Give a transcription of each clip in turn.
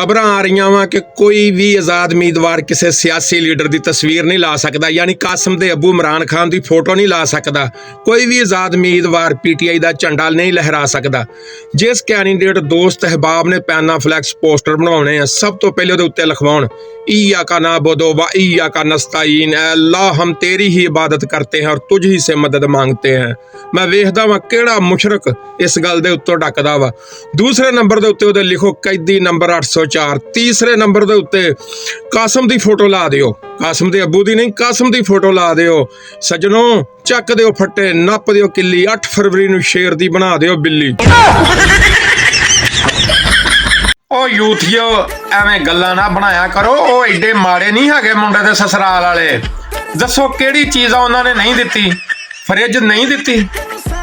खबर आ रही वा कि कोई भी आज़ाद उम्मीदवार किसी सियासी लीडर की तस्वीर नहीं ला सकता, यानी कासम के अबू इमरान खान की फोटो नहीं ला सकता। कोई भी आज़ाद उम्मीदवार PTI का झंडा नहीं लहरा सकता। जिस कैंडीडेट दोस्त अहबाब ने पैना फ्लैक्स पोस्टर बनाने हैं, सब तो पहले उसके उत्ते लिखवाउण ईया का नाबुदु व ईया का नस्तईन, अल्लाह हम तेरी ही इबादत करते हैं और तुझ ही से मदद मांगते हैं। मैं वेखदा वा किहड़ा मुशरक इस गल दे उत्तों डकदा वा। दूसरे नंबर के उत्ते लिखो कैदी नंबर 804। तीसरे नंबर के उत्ते कासम की फोटो ला दिओ, कासम के अबू की नहीं, कासम की फोटो ला दिओ। सजनों चक दिओ फट्टे, नप दिओ किली, 8 फरवरी नूं शेर दी बना दिओ बिल्ली। ओ यूथियो एवें गल्लां ना बनाया करो, ओ एडे माड़े नहीं हैगे मुंडे दे ससराल वाले। दसो किहड़ी चीज़ उन्हां ने नहीं दित्ती? फ्रिज नहीं दित्ती,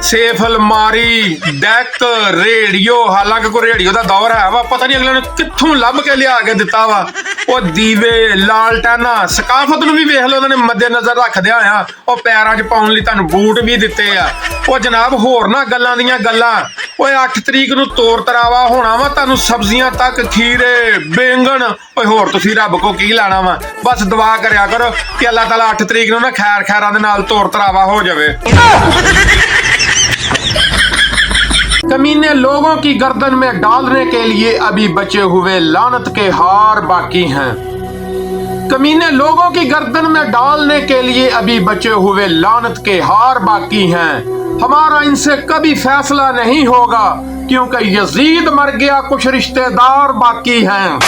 सेफ अलमारी, डेक, रेडियो। हालांकि कोई रेडियो का दौर है वा, पता नहीं अगले ने कित्थों लभ के लिया के दिता वा। वो दीवे, लालटैना, सकाफत नूं भी वेख लो उन्होंने मद्देनजर रखदिया होया वो पैरां 'च पाउण लई तुहानूं बूट भी दिते आ। वो जनाब होर ना गल्लां दियां गल्लां। ओए 8 तरीक नूं तोर तरावा होना वा, तुहानूं सब्जियां तक, खीरे, बैंगन, ओए होर तुसीं रब को की लाना वा। बस दुआ करया करो कि अल्लाह ताला 8 तरीक नूं ना खैर खैरां दे नाल तोर तरावा हो जावे। कमीने लोगों की गर्दन में डालने के लिए अभी बचे हुए लानत के हार बाकी हैं। कमीने लोगों की गर्दन में डालने के लिए अभी बचे हुए लानत के हार बाकी हैं। हमारा इनसे कभी फैसला नहीं होगा क्योंकि यजीद मर गया, कुछ रिश्तेदार बाकी हैं।